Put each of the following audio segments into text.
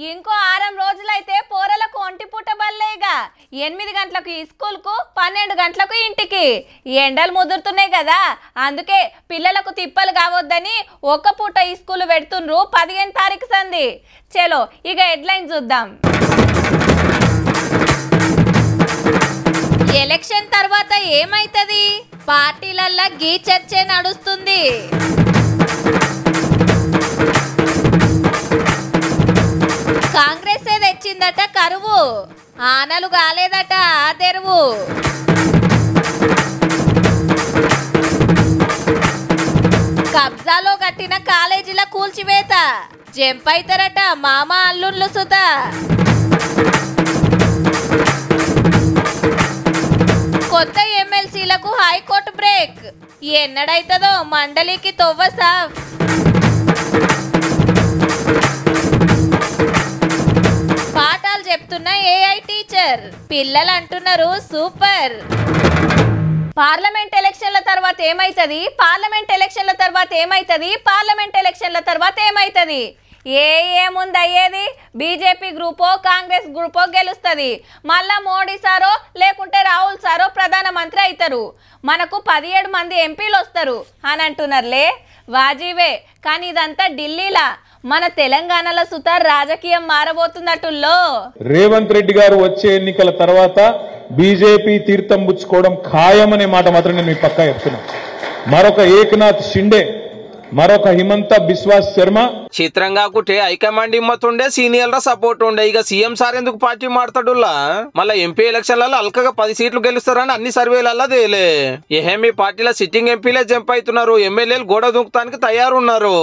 ఇంకో 6 రోజులైతే పోరలకు ఒంటి పూట బల్లేగా 8 గంటలకు స్కూల్కు 12 గంటలకు ఇంటికి ఎండలు ముదురుతున్నాయి కదా అందుకే పిల్లలకు తిప్పలు కావొద్దని ఒక్క పూట స్కూల్ పెడుతుండ్రు 15 తారీఖు సంది చలో ఇక హెడ్లైన్ చూద్దాం ఎలక్షన్ తర్వాత ఏమైతది పార్టీలల్ల గీ చర్చే నడుస్తుంది కాంగ్రెస్ తెచ్చిందట కరువు ఆనలు కాలేదట ఆ తెరువు కబ్జాలో కట్టిన కాలేజీల కూల్చివేత జంపైతారట మామ అల్లుళ్ళు సుధా కొత్త ఎమ్మెల్సీలకు హైకోర్టు బ్రేక్ ఎన్నడైతదో మండలికి తొవ్వ సాఫ్ పాఠాలు చెప్తున్న ఏఐ టీచర్ పిల్లలు అంటున్నారు సూపర్ పార్లమెంట్ ఎలక్షన్ల తర్వాత ఏమైతది పార్లమెంట్ ఎలక్షన్ల తర్వాత ఏమైతది పార్లమెంట్ ఎలక్షన్ల తర్వాత ఏమైతది ఏముంది అయ్యేది బీజేపీ గ్రూపో కాంగ్రెస్ గ్రూపో గెలుస్తుంది మళ్ళా మోడీ సారో లేకుంటే రాహుల్ సారో ప్రధానమంత్రి అవుతారు మనకు 17 మంది ఎంపీలు వస్తారు అని అంటున్నారులే వాజీవే కానీ ఇదంతా ఢిల్లీలా మన తెలంగాణలో సుతార్ రాజకీయం మారబోతున్నట్టుల్లో రేవంత్ రెడ్డి గారు వచ్చే ఎన్నికల తర్వాత బీజేపీ తీర్థం పుచ్చుకోవడం ఖాయమనే మాట మాత్రం నేను మీ పక్కా చెప్తున్నా మరొక ఏకనాథ్ షిండే మరొక హిమంత బిశ్వాస్ శర్మ చిత్రంగా కుటే హైకమాండ్ హిమ్మతుండే సీనియర్ల సపోర్ట్ ఉండే ఇక సీఎం సార్ ఎందుకు పార్టీ మారుతాడులా మళ్ళీ ఎంపీ ఎలక్షన్లలో అల్కగా 10 సీట్లు గెలుస్తారని అన్ని సర్వేలలో తేలే ఏమీ పార్టీల సిట్టింగ్ ఎంపీలే జంప్ అవుతున్నారు ఎమ్మెల్యేలు గోడ దూకుతానికి తయారున్నారు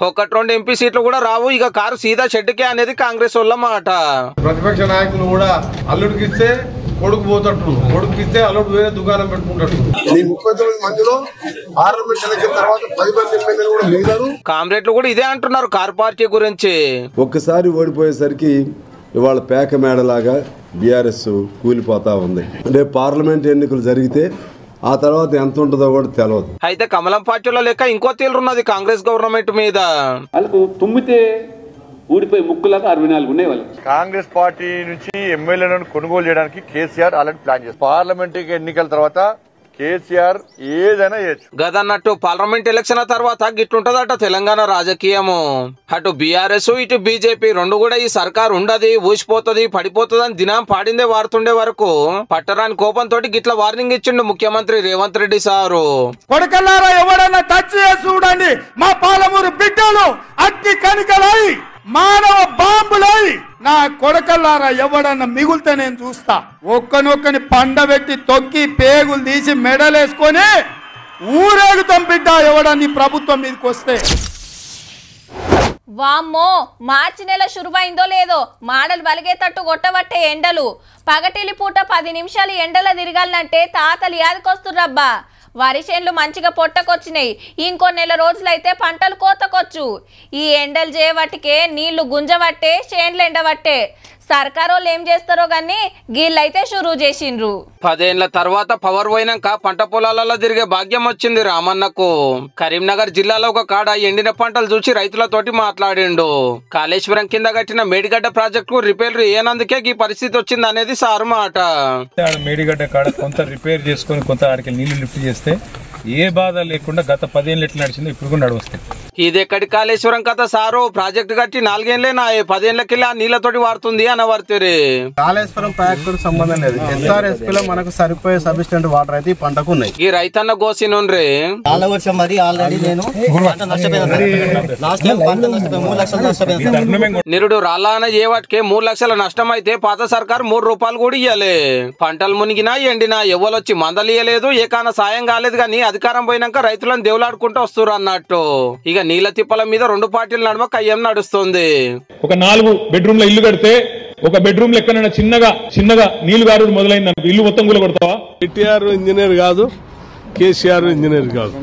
1-2 ఎంపీ సీట్లు కూడా రావు ఇక కారు సీదా షెడ్కే అనేది కాంగ్రెస్ వాళ్ళ మాట ప్రతిపక్ష నాయకులు కూడా అల్లుడికిస్తే కొడుకు పోతట్టు కొడుకుకిస్తే అల్లుడు వేరే దుకాణం పెట్టుకుంటాడు 39 మందిలో పార్లమెంట్ ఎలక్షన్ తర్వాత 10 మంది ఎమ్మెల్యేలు కూడా మిగిలారు కామ్రేడ్లు కూడా ఇదే అంటున్నారు కార్ పార్టీ గురించి ఒక్కసారి ఓడిపోయేసరికి ఇవాళ పేక మేడలాగా బీఆర్ఎస్ కూలిపోతా ఉంది అంటే పార్లమెంట్ ఎన్నికలు జరిగితే ఆ తర్వాత ఎంత ఉంటుందో కూడా తెలియదు అయితే కమలం పార్టీలో లెక్క ఇంకో తీరున్నది కాంగ్రెస్ గవర్నమెంట్ మీద వాళ్ళకు తుమ్మితే ఊడిపోయి ముక్కులకు 64 ఉన్నాయి వాళ్ళు కాంగ్రెస్ పార్టీ నుంచి ఎమ్మెల్యేలను కొనుగోలు చేయడానికి కేసీఆర్ ఆల్రెడీ ప్లాన్ చేస్తారు పార్లమెంట్ ఎన్నికల తర్వాత కేసీఆర్ ఏదైనా చేయొచ్చు గదన్నట్టు పార్లమెంట్ ఎలక్షన్ తర్వాత గిట్లుంటదట తెలంగాణ రాజకీయము అటు బీఆర్ఎస్ ఇటు బీజేపీ రెండు కూడా ఈ సర్కార్ ఉండదు ఊసిపోతుంది పడిపోతుంది అని దినం పాడిందే వాడుతుండే వరకు పట్టరాని కోపంతో గిట్ల వార్నింగ్ ఇచ్చిండు ముఖ్యమంత్రి రేవంత్ రెడ్డి సారు కొడకల్లారా ఎవడన్నా టచ్ చేసి చూడండి మా పాలమూరు బిడ్డలు అగ్ని కనికలై మానవ బాంబులై నా కొడకల్లారా ఎవడన్నా మిగులుతా నేను చూస్తా ఒక్కనొక్కని పండబెట్టి తొక్కి పేగులు తీసి మెడలేసుకొని ఊరేగుతాం బిడ్డ ఎవడని ప్రభుత్వం మీదకి వస్తే వామ్మో మార్చి నెల శురువైందో లేదో మాడలు బలిగేటట్టు కొట్టబట్టే ఎండలు పగటిలి పూట 10 నిమిషాలు ఎండల తిరగాలంటే తాతలు యాదకొస్తుర్రబ్బా వరి చేన్లు మంచిగా పొట్టకొచ్చినాయి ఇంకో నెల రోజులైతే పంటలు కోతకొచ్చు ఈ ఎండలు చేయబట్టికే నీళ్లు గుంజబట్టే చేన్లు ఎండబట్టే సర్కారోళ్ళు ఏం చేస్తారో గానీ గీళ్ళైతే షురూ చేసిండ్రు 10 ఏళ్ల తర్వాత పవర్ పోయినాక పంట పొలాలలో తిరిగే భాగ్యం వచ్చింది రామన్నకు కరీంనగర్ జిల్లాలో ఒక కాడ ఎండిన పంటలు చూసి రైతులతోటి మాట్లాడిండు కాళేశ్వరం కింద కట్టిన మేడిగడ్డ ప్రాజెక్టు రిపేర్ ఏనందుకే ఈ పరిస్థితి వచ్చింది అనేది సారు మాట మేడిగడ్డ కాడ కొంత రిపేర్ చేసుకుని కొంత ఆడికి నీళ్లు లిఫ్ట్ చేస్తే ఏ బాధ లేకుండా గత 10 ఏళ్ళు ఎట్లా నడిచిందో ఇప్పుడు కూడా నడుస్తాయి ఇదెక్కడి కాళేశ్వరం కథ సారు ప్రాజెక్టు కట్టి 4 ఏళ్లేనా 10 ఏళ్లకెళ్ళి ఆ నీళ్లతోటి వాడుతుంది అని వర్తిరి కాళేశ్వరం ప్రాజెక్టు సంబంధం లేదు ఎస్ఆర్ఎస్పీ లో మనకు సరిపోయే సఫిషియెంట్ వాటర్ అయితే ఈ పంటకు ఉన్నాయి ఈ రైతన్న గోసి నుండి వర్షం మరి ఆల్రెడీ నేను నిరుడు రాళ్ళన ఏ వాటికి 3 లక్షల నష్టం అయితే పాత సర్కారు 3 రూపాయలు కూడా ఇయ్యాలి పంటలు మునిగినా ఎండినా ఎవరొచ్చి మందలు ఇయ్యలేదు ఏకాన సాయం కాలేదు కానీ అధికారం పోయినాక రైతులను దేవులాడుకుంటూ వస్తున్నారు అన్నట్టు ఇక నీళ్ళ తిప్పల మీద 2 పార్టీల నడుమ కయ్యం నడుస్తుంది ఒక 4 బెడ్రూమ్ల ఇల్లు కడితే ఒక బెడ్రూమ్ లెక్కనైనా చిన్నగా నీళ్లు గారు మొదలైంది ఇల్లు మొత్తం కూడా కొడతావా కేటీఆర్ ఇంజనీర్ కాదు కేసీఆర్ ఇంజనీర్ కాదు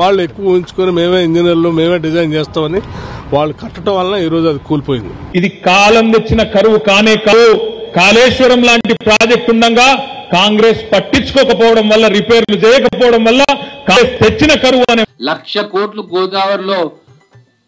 వాళ్ళు ఎక్కువ ఉంచుకొని మేమే ఇంజనీర్లు మేమే డిజైన్ చేస్తామని వాళ్ళు కట్టడం వల్ల ఈ రోజు అది కూలిపోయింది ఇది కాలం తెచ్చిన కరువు కానే కాదు కాళేశ్వరం లాంటి ప్రాజెక్ట్ ఉండగా కాంగ్రెస్ పట్టించుకోకపోవడం వల్ల రిపేర్లు చేయకపోవడం వల్ల తెచ్చిన కరువు అనే 1,00,000 కోట్లు గోదావరిలో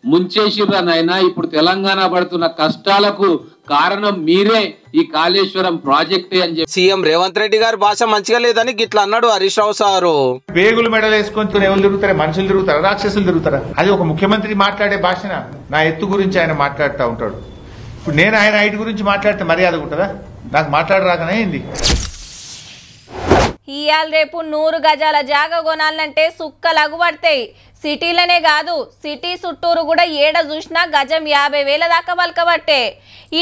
ముంచేసిర్రా నాయనా. ఇప్పుడు తెలంగాణ పడుతున్న కష్టాలకు కారణం మీరే, ఈ కాళేశ్వరం ప్రాజెక్టే అని చెప్పి సీఎం రేవంత్ రెడ్డి గారి భాష మంచిగా లేదని గిట్లా అన్నాడు హరీష్ రావు సారు. పేగులు మెడలు వేసుకొని ఎవరు తిరుగుతారా? మనుషులు తిరుగుతారా? రాక్షసులు తిరుగుతారా? అది ఒక ముఖ్యమంత్రి మాట్లాడే భాషన. నా ఎత్తు గురించి ఆయన మాట్లాడుతూ ఉంటాడు. ఇప్పుడు నేను ఆయన హైట్ గురించి మాట్లాడితే మర్యాద ఉంటుందా? నాకు మాట్లాడరాకనే అయింది. ఇయాల రేపు 100 గజాల జాగ కొనాలంటే సుక్కలు అగుపడతాయి. సిటీలనే కాదు, సిటీ చుట్టూరు కూడా ఏడ చూసినా గజం 50,000 దాకా పలకబట్టే.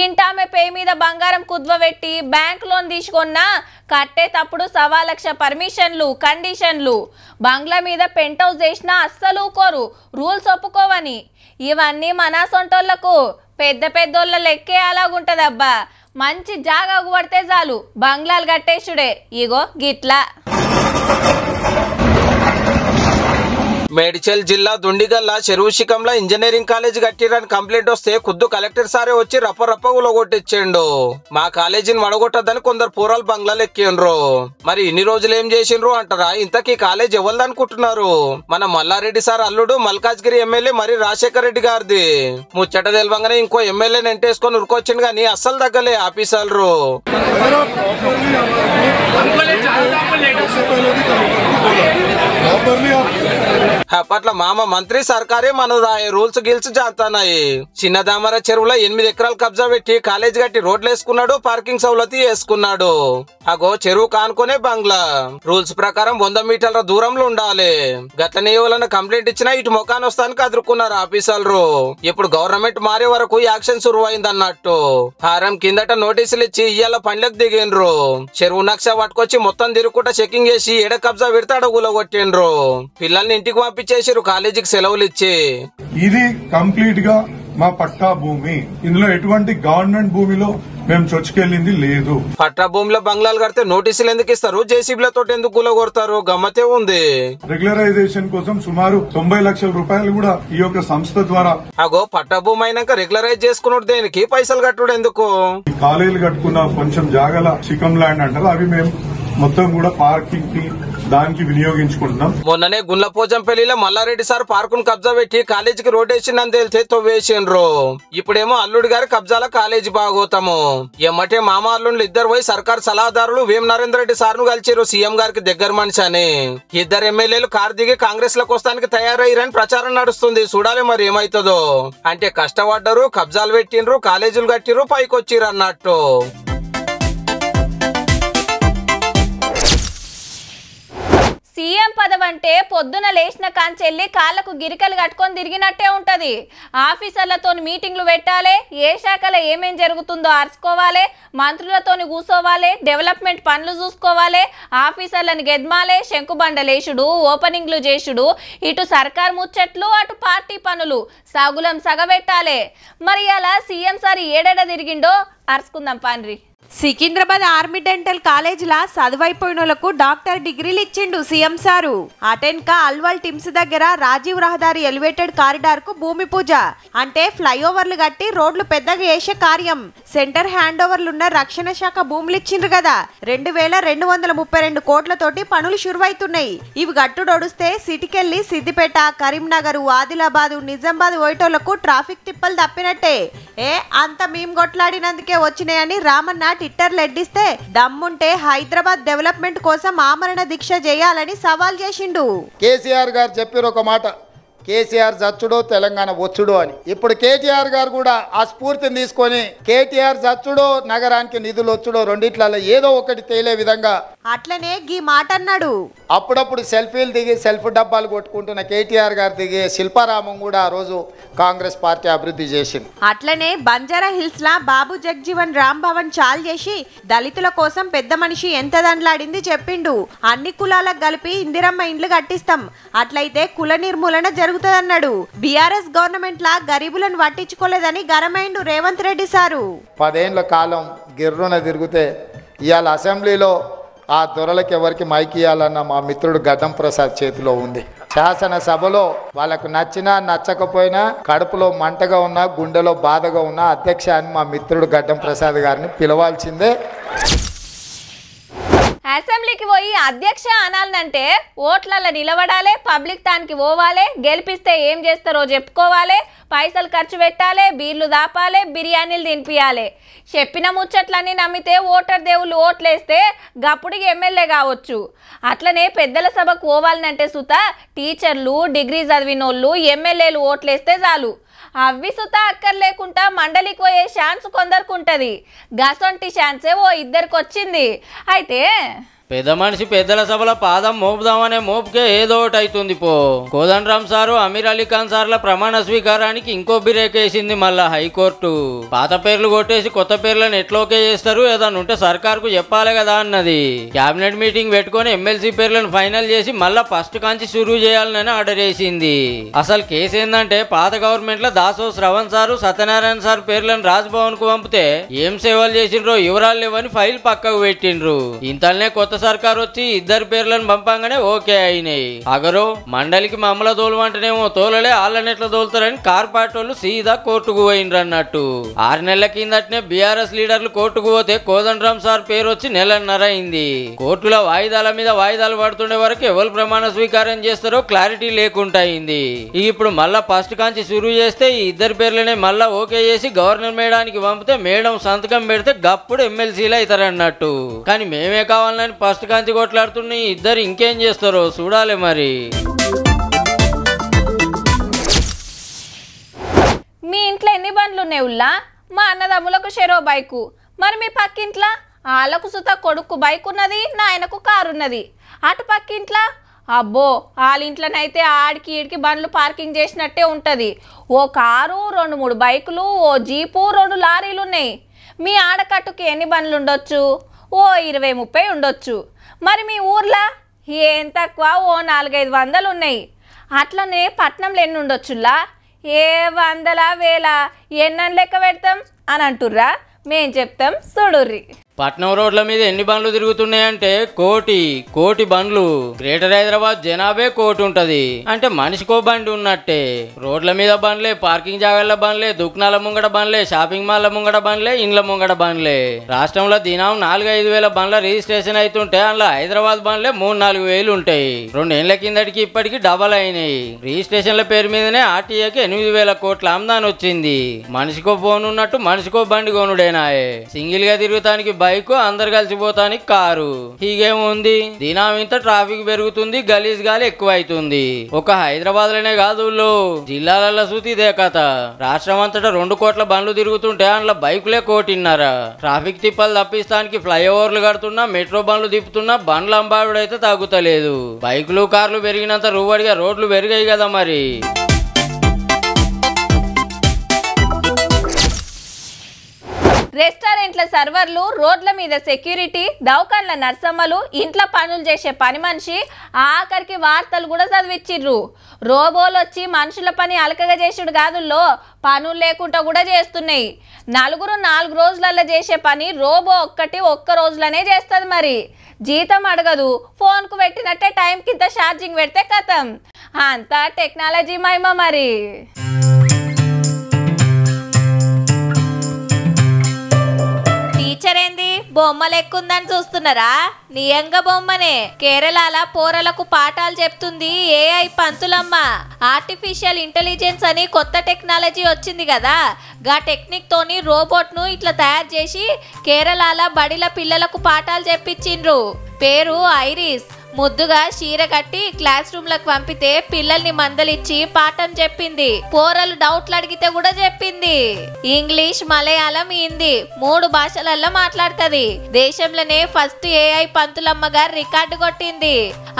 ఇంటామె పే మీద బంగారం కుద్వబెట్టి బ్యాంక్ లోన్ తీసుకున్నా కట్టేటప్పుడు 1,00,000 పర్మిషన్లు, కండిషన్లు. బంగ్లా మీద పెంట్ హౌస్ చేసినా అస్సలు ఊకోరు, రూల్స్ ఒప్పుకోవని. ఇవన్నీ మన సొంటోళ్లకు, పెద్ద పెద్దోళ్ళ లెక్కే అలాగుంటదబ్బా. మంచి జాగా అగుపడితే చాలు బంగ్లాలు కట్టేసుడే. ఇగో గిట్లా. మేడ్చల్ జిల్లా దుండిగల్ల చెరువు శిఖంలో ఇంజనీరింగ్ కాలేజ్ కట్టిరని కంప్లైంట్ వస్తే ఖుద్దు కలెక్టర్ సారే వచ్చి రప్ప ఉలగొట్టించిండు. మా కాలేజీని మడగొట్టద్దని కొందరు పూరాలు బంగ్లాలు ఎక్కిండ్రు. మరి ఇన్ని రోజులు ఏం చేసిండ్రు అంటారా? ఇంతకీ కాలేజ్ ఎవరిది అనుకుంటున్నారు? మన మల్లారెడ్డి సార్ అల్లుడు మల్కాజ్గిరి ఎమ్మెల్యే మరి రాజశేఖర్ రెడ్డి గారిది. ముచ్చట తెలవంగానే ఇంకో ఎమ్మెల్యే నెంటేసుకొని ఉరుకొచ్చిండు గానీ అస్సలు తగ్గలే ఆఫీసర్లు. అప్పట్ల మామ మంత్రి సర్కారే మనదాయ రూల్స్ గిల్స్ జాతానాయి. చిన్నదామర చెరువులో 8 ఎకరాలు కబ్జా పెట్టి కాలేజ్ కట్టి రోడ్లు వేసుకున్నాడు, పార్కింగ్ సౌలతి వేసుకున్నాడు. అగో చెరువు కానుకునే బంగ్లా. రూల్స్ ప్రకారం 100 మీటర్ల దూరంలో ఉండాలి. గతనే ఎవరైనా కంప్లైంట్ ఇచ్చినా ఇటు మొఖాన్ని వస్తానికి అదురుకున్నారు ఆఫీసర్లు. ఇప్పుడు గవర్నమెంట్ మారే వరకు యాక్షన్ సురువైంది అన్నట్టు. హారం కిందట నోటీసులు ఇచ్చి ఇయ్యాల పండ్లకు దిగిండ్రు. చెరువు నక్ష పట్టుకొచ్చి మొత్తం తిరుగుకుంటా చెకింగ్ చేసి ఎడ కబ్జా పెడితే అడగులో కొట్టిండ్రు. పిల్లల్ని ఇంటికి పంపించేసారు కాలేజీకి సెలవులు ఇచ్చి. ఇది కంప్లీట్ గా మా పట్టా భూమి. ఇందులో ఎటువంటి గవర్నమెంట్ భూమిలో మేము చొచ్చుకెళ్ళింది లేదు. పట్టా భూమిలో బంగ్లాలు కడితే నోటీసులు ఎందుకు ఇస్తారు? జేసీబీలతో ఎందుకు కూలగొడతారు? గమ్మతే ఉంది. రెగ్యులరైజేషన్ కోసం సుమారు 90 లక్షల రూపాయలు కూడా ఈ యొక్క సంస్థ ద్వారా. అగో పట్టా భూమి అయినాక రెగ్యులరైజ్ చేసుకున్నాడు దేనికి? పైసలు కట్టుడు ఎందుకు? కాలేజీలు కట్టుకున్న కొంచెం జాగల శిఖం ల్యాండ్ అంటారు, అవి మేము మొత్తం కూడా పార్కింగ్ కి దానికి వినియోగించుకుంటున్నాం. మొన్ననే గుండ్లపోచంపల్లిలో మల్లారెడ్డి సార్ పార్కును కబ్జా పెట్టి కాలేజీకి రోడ్ వేసిందని తెలితే తవ్వేసిండ్రు. ఇప్పుడేమో అల్లుడి గారి కబ్జాల కాలేజీ బాగోతాము. ఎమ్మటే మామ అల్లుళ్ళు ఇద్దరు పోయి సర్కార్ సలహాదారులు వేం నరేందర్ రెడ్డి సార్ ను కలిసిరు సీఎం గారికి దగ్గర మనిషి అని. ఇద్దరు ఎమ్మెల్యేలు కారు దిగి కాంగ్రెస్ లకు వస్తానికి తయారయ్యారని ప్రచారం నడుస్తుంది. చూడాలి మరి ఏమైతుందో. అంటే కష్టపడ్డరు, కబ్జాలు పెట్టిండ్రు, కాలేజీలు కట్టిరు, పైకొచ్చిరు అన్నట్టు. సీఎం పదవంటే పొద్దున లేచిన కాంచెల్లి కాళ్లకు గిరికలు కట్టుకొని తిరిగినట్టే ఉంటది. ఆఫీసర్లతో మీటింగ్లు పెట్టాలి, ఏ శాఖలో ఏమేం జరుగుతుందో అరుచుకోవాలి, మంత్రులతోని కూసోవాలి, డెవలప్మెంట్ పనులు చూసుకోవాలి, ఆఫీసర్లను గెద్మాలే, శంకుబండలేసుడు, ఓపెనింగ్లు చేసుడు, ఇటు సర్కార్ ముచ్చట్లు అటు పార్టీ పనులు సగులం సగబెట్టాలి. మరి అలా సీఎం సార్ ఏడేడ తిరిగిండో అరుచుకుందాం పాండ్రి. సికింద్రాబాద్ ఆర్మీ డెంటల్ కాలేజీలా చదువైపోయినోళ్లకు డాక్టర్ డిగ్రీలు ఇచ్చిండు సీఎం సారు. అటెన్కా అల్వాల్ టిమ్స్ దగ్గర రాజీవ్ రహదారి ఎలివేటెడ్ కారిడార్ కు భూమి పూజ. అంటే ఫ్లైఓవర్లు కట్టి రోడ్లు పెద్దగా వేసే కార్యం. సెంటర్ హ్యాండ్ ఓవర్లున్న రక్షణ శాఖ భూములు ఇచ్చిండ్రు కదా. 2,232 కోట్లతోటి పనులు షురువైతున్నాయి. ఇవి గట్టుడొడిస్తే సిటీకెళ్లి సిద్దిపేట, కరీంనగర్, ఆదిలాబాద్, నిజామాబాద్ ఓటోళ్లకు ట్రాఫిక్ తిప్పలు తప్పినట్టే. అంత మేము కొట్లాడినందుకే వచ్చినాయని రామన్న ట్విట్టర్ లెడ్డిస్తే దమ్ముంటే హైదరాబాద్ డెవలప్మెంట్ కోసం ఆమరణ దీక్ష చేయాలని సవాల్ చేసిండు. కేసీఆర్ గారు చెప్పారు ఒక మాట, కేసీఆర్ చచ్చుడో తెలంగాణ వచ్చుడో అని. ఇప్పుడు కేటీఆర్ గారు కూడా ఆ స్ఫూర్తిని తీసుకొని కేటీఆర్ చచ్చుడో నగరానికి నిధులు వచ్చుడో రెండిట్లలో ఏదో ఒకటి తేలే విధంగా అట్లనే గీ మాట అన్నాడు. అప్పుడప్పుడు సెల్ఫీలు దిగి సెల్ఫ్ డబ్బాలు కొట్టుకుంటున్న కేటీఆర్ గారు దిగి శిల్పారామం కూడా ఆ రోజు కాంగ్రెస్ పార్టీ అభివృద్ధి చేసింది. అట్లనే బంజారా హిల్స్ లా బాబు జగ్జీవన్ రామ్ భవన్ చాల్ చేసి దళితుల కోసం పెద్ద మనిషి ఎంత దండ్లాడింది చెప్పిండు. అన్ని కులాలకు కలిపి ఇందిరమ్మ ఇండ్లు కట్టిస్తాం, అట్లయితే కుల నిర్మూలన జరుగుతుందన్నాడు. బీఆర్ఎస్ గవర్నమెంట్ లా గరీబులను పట్టించుకోలేదని గరమైండు రేవంత్ రెడ్డి సారు. 10 ఏళ్ల కాలం గిర్రున తిరిగితే ఇవాళ అసెంబ్లీలో ఆ దొరలకు ఎవరికి మైక్ ఇవ్వాలన్న మా మిత్రుడు గడ్డం ప్రసాద్ చేతిలో ఉంది. శాసనసభలో వాళ్ళకు నచ్చినా నచ్చకపోయినా కడుపులో మంటగా ఉన్నా గుండెలో బాధగా ఉన్నా అధ్యక్ష అని మా మిత్రుడు గడ్డం ప్రసాద్ గారిని పిలవాల్సిందే. అసెంబ్లీకి పోయి అధ్యక్ష అనాలంటే ఓట్లలో నిలబడాలి, పబ్లిక్ తానికి పోవాలి, గెలిపిస్తే ఏం చేస్తారో చెప్పుకోవాలి, పైసలు ఖర్చు పెట్టాలి, బీర్లు దాపాలి, బిర్యానీలు తినిపియాలి. చెప్పిన ముచ్చట్లన్నీ నమ్మితే ఓటర్ దేవుళ్ళు ఓట్లేస్తే గప్పుడికి ఎమ్మెల్యే కావచ్చు. అట్లనే పెద్దల సభకు పోవాలంటే సుత టీచర్లు, డిగ్రీ చదివినోళ్ళు, ఎమ్మెల్యేలు ఓట్లేస్తే చాలు. అవి సుత అక్కర్లేకుండా మండలికి పోయే ఛాన్స్ కొందరికి ఉంటుంది. గసొంటి ఛాన్సే ఓ ఇద్దరికి వచ్చింది. అయితే పెద్ద మనిషి పెద్దల సభల పాదం మోపుదామనే మోపుకే ఏదో ఒకటి అవుతుంది పో. కోదండరామ్ సారు, అమీర్ అలీ ఖాన్ సార్ల ప్రమాణ స్వీకారానికి ఇంకో బిరేకేసింది మళ్ళా హైకోర్టు. పాత పేర్లు కొట్టేసి కొత్త పేర్లను ఎట్లోకే చేస్తారు, ఏదన్నా ఉంటే సర్కార్కు చెప్పాలి కదా అన్నది. క్యాబినెట్ మీటింగ్ పెట్టుకుని ఎమ్మెల్సీ పేర్లను ఫైనల్ చేసి మళ్ళా ఫస్ట్ కాంచి షురూ చేయాలని ఆర్డర్ వేసింది. అసలు కేసు ఏందంటే పాత గవర్నమెంట్ లో దాసో శ్రవణ్ సారు, సత్యనారాయణ సార్ పేర్లను రాజ్భవన్ కు పంపితే ఏం సేవలు చేసిండ్రో వివరాలు లేవని ఫైల్ పక్కకు పెట్టిండ్రు. ఇంతలోనే కొత్త సర్కార్ వచ్చి ఇద్దరు పేర్లను పంపంగానే ఓకే అయినాయి. అగరో మండలికి మమ్మల తోలమంటేనేమో తోలలే, వాళ్ళని ఎట్లా తోలుతారని కార్పొరేట్ వాళ్ళు సీదా కోర్టుకు పోయిండ్రు అన్నట్టు. 6 నెలల కిందటనే బీఆర్ఎస్ లీడర్లు కోర్టుకు పోతే కోదండరామ్ సార్ పేరు వచ్చి నెలన్నర అయింది. కోర్టులో వాయిదాల మీద వాయిదాలు పడుతుండే వరకు ఎవరు ప్రమాణ స్వీకారం చేస్తారో క్లారిటీ లేకుండా అయింది. ఇప్పుడు మళ్ళా ఫస్ట్ కాంచి షురూ చేస్తే ఈ ఇద్దరు పేర్లనే మళ్ళా ఓకే చేసి గవర్నర్ మేడానికి పంపితే మేడం సంతకం పెడితే గప్పుడు ఎమ్మెల్సీలు అవుతారన్నట్టు. కానీ మేమే కావాలని ఫస్ట్ కాంచి కొట్లాడుతున్న ఇద్దరు ఇంకేం చేస్తారో చూడాలి మరి. మీ ఇంట్లో ఎన్ని బండ్లు ఉన్నాయి ఉల్లా? మా అన్నదమ్ములకు షెరో బైకు. మరి మీ పక్కింట్లో వాళ్ళకు సుత కొడుకు బైక్ ఉన్నది, నాయనకు కారు ఉన్నది. అటు పక్కింట్లో అబ్బో వాళ్ళ ఇంట్లోనైతే ఆడికి ఈడికి బండ్లు పార్కింగ్ చేసినట్టే ఉంటుంది. ఓ కారు, 2-3 బైకులు, ఓ జీపు, 2 లారీలు ఉన్నాయి. మీ ఆడకట్టుకి ఎన్ని బండ్లు ఉండొచ్చు? ఓ 20-30 ఉండొచ్చు. మరి మీ ఊర్లో ఏం తక్కువ ఓ 400-500 ఉన్నాయి. అట్లనే పట్నంలో ఎన్ని ఉండొచ్చులా? ఏ 100,000 ఎన్నని లెక్క పెడతాం అని అంటుర్రా? మేం చెప్తాం చూడుర్రి. పట్నం రోడ్ల మీద ఎన్ని బండ్లు తిరుగుతున్నాయంటే కోటి బండ్లు. గ్రేటర్ హైదరాబాద్ జనాభే 1 కోటి ఉంటది అంటే మనిషికో బండి ఉన్నట్టే. రోడ్ల మీద బండ్లే, పార్కింగ్ జాగాల బండ్లే, దుకాణాల ముంగడ బండ్లే, షాపింగ్ మాల్ల ముంగడ బండ్లే, ఇండ్ల ముంగడ బండ్లే. రాష్ట్రంలో దినం 4-5 వేల బండ్ల రిజిస్ట్రేషన్ అవుతుంటే అందులో హైదరాబాద్ బండ్లే 3-4 వేలు ఉంటాయి. 2 ఏళ్ల కిందటికి ఇప్పటికి డబల్ అయినాయి. రిజిస్ట్రేషన్ల పేరు మీదనే ఆర్టీఏకి 8,000 కోట్ల ఆమ్దాన్ వచ్చింది. మనిషికో ఫోన్ ఉన్నట్టు మనిషికో బండి కొనుడేనాయే. సింగిల్ గా తిరుగుతానికి బైక్, అందరు కలిసిపోతానికి కారు. హీగేముంది, దినం ఇంత ట్రాఫిక్ పెరుగుతుంది, గలీజ్ గాలి ఎక్కువ అవుతుంది. ఒక హైదరాబాద్ లోనే కాదు జిల్లాలలో సూతి ఇదే కథ. రాష్ట్రం అంతటా 2 కోట్ల బండ్లు తిరుగుతుంటే అందులో బైకులే 1.5 కోటి. ట్రాఫిక్ తిప్పలు తప్పిస్తానికి ఫ్లైఓవర్లు కడుతున్నా, మెట్రో బండ్లు తిప్పుతున్నా బండ్ల అంబాడుడైతే తగ్గుతలేదు. బైకులు కార్లు పెరిగినంత రూవడిగా రోడ్లు పెరిగాయి కదా మరి. రెస్టారెంట్ల సర్వర్లు, రోడ్ల మీద సెక్యూరిటీ, దౌకాన్ల నర్సమ్మలు, ఇంట్లో పనులు చేసే పని మనిషి, ఆఖరికి వార్తలు కూడా చదివిచ్చిర్రు. రోబోలు వచ్చి మనుషుల పని అలకగా చేసుడు కాదుల్లో, పనులు లేకుండా కూడా చేస్తున్నాయి. 4 రోజులలో చేసే పని రోబో ఒక్క రోజులోనే చేస్తుంది. మరి జీతం అడగదు, ఫోన్కు పెట్టినట్టే టైం కింద ఛార్జింగ్ పెడితే కథం. అంతా టెక్నాలజీ మహిమ మరి. టీచర్ ఏంది బొమ్మ లెక్కుందని చూస్తున్నారా? నియంగ బొమ్మనే. కేరళలో పోరలకు పాఠాలు చెప్తుంది ఏఐ పంతులమ్మ. ఆర్టిఫిషియల్ ఇంటెలిజెన్స్ అని కొత్త టెక్నాలజీ వచ్చింది కదా, గా టెక్నిక్ తోని రోబోట్ ను ఇట్లా తయారు చేసి కేరళలో బడిల పిల్లలకు పాఠాలు చెప్పించిండ్రు. పేరు ఐరిస్. ముద్దుగా చీర కట్టి క్లాస్ రూమ్ లకు పంపితే పిల్లల్ని మందలిచ్చి పాఠం చెప్పింది. పోరలు డౌట్లు అడిగితే కూడా చెప్పింది. ఇంగ్లీష్, మలయాళం, హిందీ 3 భాషలలో మాట్లాడుతుంది. దేశంలోనే ఫస్ట్ ఏఐ పంతులమ్మ గారు రికార్డు కొట్టింది.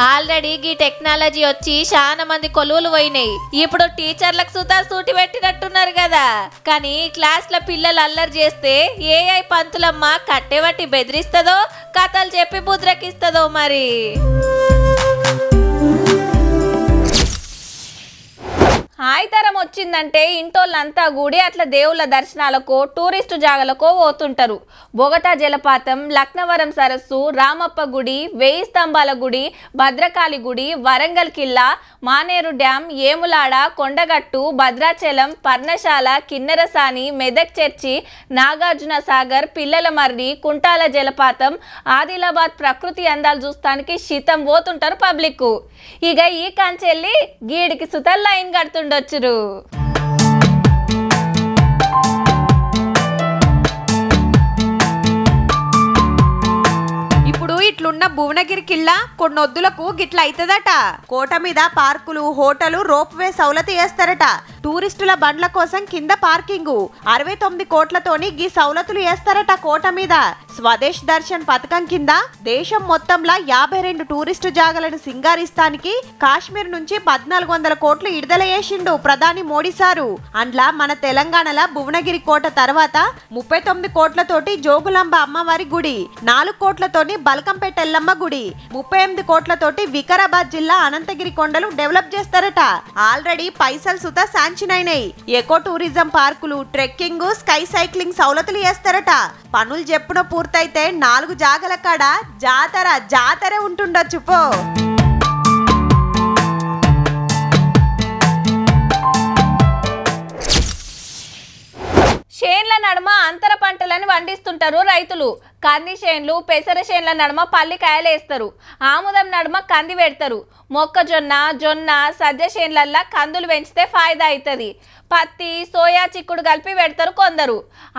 ఆల్రెడీ ఈ టెక్నాలజీ వచ్చి చాలా మంది కొలువులు పోయినాయి. ఇప్పుడు టీచర్లకు సుతా సూటి పెట్టినట్టున్నారు కదా. కానీ క్లాస్ లో పిల్లలు అల్లరి చేస్తే ఏఐ పంతులమ్మ కట్టెబట్టి బెదిరిస్తుందో, కథలు చెప్పి ముద్రకిస్తుందో మరి. హాయితరం వచ్చిందంటే ఇంటోళ్ళంతా కూడి అట్లా దేవుళ్ళ దర్శనాలకో టూరిస్టు జాగలకో పోతుంటారు. బొగతా జలపాతం, లక్నవరం సరస్సు, రామప్ప గుడి, 1000 స్తంభాల గుడి, భద్రకాళి గుడి, వరంగల్ కిల్లా, మానేరు డ్యాం, ఏములాడ, కొండగట్టు, భద్రాచలం, పర్ణశాల, కిన్నెరసాని, మెదక్ చర్చి, నాగార్జున సాగర్, పిల్లల మర్రి, కుంటాల జలపాతం, ఆదిలాబాద్ ప్రకృతి అందాలు చూస్తానికి శీతం పోతుంటారు పబ్లిక్. ఇక ఈ కాంచెల్లి గీడికి సుతల్ లైన్ కడుతుండొచ్చురు. ఇప్పుడు ఇట్లున్న భువనగిరి కిల్లా కొన్నొద్దులకు గిట్ల అయితదట. కోట మీద పార్కులు, హోటలు, రోప్ వే సౌలతి వేస్తారట. టూరిస్టుల బండ్ల కోసం కింద పార్కింగ్ 69 కోట్లతోని గీ సౌలతులు వేస్తారట కోట మీద. స్వదేశ్ దర్శన్ పథకం కింద దేశం మొత్తంలో 52 టూరిస్టు జాగలను సింగారిస్తానికి కాశ్మీర్ నుంచి 1400 కోట్లు విడుదల చేసిండు ప్రధాని మోడీ సారు. అండ్లా మన తెలంగాణలో భువనగిరి కోట తర్వాత 39 కోట్లతోటి జోగులాంబ అమ్మవారి గుడి, 4 కోట్లతోని బల్కంపేట ఎల్లమ్మ గుడి, 38 కోట్లతోటి వికారాబాద్ జిల్లా అనంతగిరి కొండలు డెవలప్ చేస్తారట. ఆల్రెడీ పైసలు సుత శాంక్షన్ అయినాయి. ఎకో టూరిజం పార్కులు, ట్రెక్కింగ్, స్కై సైక్లింగ్ సౌలతులు చేస్తారట. పనులు చెప్పున పూర్తయితే 4 జాగల కాడ జాతరే ఉంటుండొచ్చు పో. చేన్ల నడుమ అంతర పంటలను పండిస్తుంటారు రైతులు. కంది చేన్లు, పెసర చేన్ల నడుమ పల్లికాయలు వేస్తారు. ఆముదం నడుమ కంది పెడతారు. మొక్కజొన్న, జొన్న, సజ్జ చేన్లల్లా కందులు పెంచితే ఫాయిదా అవుతుంది. పత్తి, సోయా, చిక్కుడు కలిపి పెడతారు కొందరు.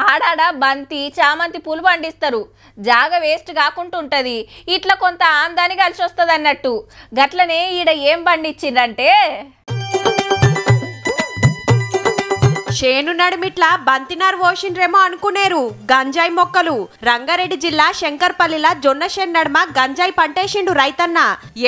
ఆడాడ బంతి, చామంతి పూలు పండిస్తారు. జాగ వేస్ట్ కాకుండా ఉంటుంది. ఇట్లా కొంత ఆమ్దాని కలిసి వస్తుంది అన్నట్టు. గట్లనే ఈడ ఏం పండించిండ్రంటే చేను నడుమిట్లా బంతినార్ పోసిండ్రేమో అనుకునేరు. గంజాయి మొక్కలు. రంగారెడ్డి జిల్లా శంకర్పల్లిలా జొన్న చేను నడుమ గంజాయి పంటేసిండు రైతన్న.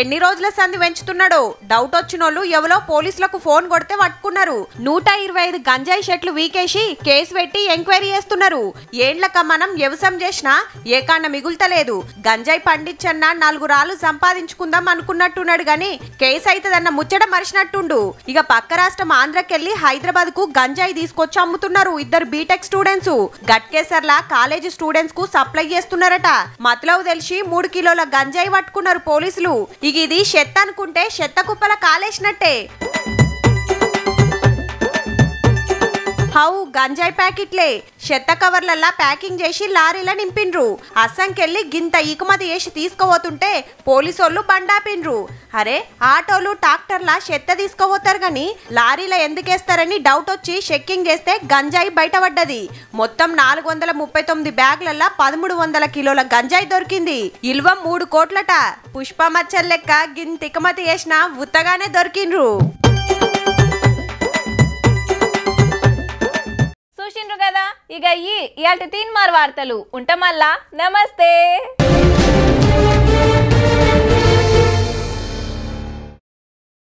ఎన్ని రోజుల సంది పెంచుతున్నాడో డౌట్ వచ్చినోళ్ళు ఎవరో పోలీసులకు ఫోన్ కొడితే పట్టుకున్నారు. 125 గంజాయి చెట్లు వీకేసి కేసు పెట్టి ఎంక్వైరీ చేస్తున్నారు. ఏండ్లక మనం వ్యవసాయం చేసినా ఏకాన్న మిగులుతలేదు. గంజాయి పండించన్నా 4 రాళ్ళు సంపాదించుకుందాం అనుకున్నట్టున్నాడు గాని కేసు అయితదన్న ముచ్చట మరిచినట్టుండు. ఇక పక్క రాష్ట్రం ఆంధ్రకెళ్లి హైదరాబాద్ కు గంజాయి తీసుకొచ్చి అమ్ముతున్నారు 2 బీటెక్ స్టూడెంట్స్. గట్కేసర్లా కాలేజీ స్టూడెంట్స్ కు సప్లై చేస్తున్నారట. మతలవు తెలిసి 3 కిలోల గంజాయి పట్టుకున్నారు పోలీసులు. ఇక ఇది చెత్త అనుకుంటే చెత్త కుప్పల కాలేసినట్టే. హౌ గంజాయి ప్యాకెట్లే చెత్త కవర్లల్లా ప్యాకింగ్ చేసి లారీల నింపిండ్రు. అస్సాంకెళ్ళి గింత ఇకుమతి చేసి తీసుకుపోతుంటే పోలీసోళ్ళు బండాపిండ్రు. అరే ఆటోలు, ట్రాక్టర్లా చెత్త తీసుకుపోతారు గాని లారీల ఎందుకేస్తారని డౌట్ వచ్చి చెక్కింగ్ చేస్తే గంజాయి బయటపడ్డది. మొత్తం 439 బ్యాగులల్లా 1300 కిలోల గంజాయి దొరికింది. ఇల్వ 3 కోట్లట. పుష్పమచ్చల్ లెక్క గింత ఇకుమతి చేసిన ఉత్తగానే దొరికిండ్రు. చూసిండ్రు కదా. ఇక ఇయాల్టి తీన్మార్ వార్తలు ఉంటామల్లా. నమస్తే.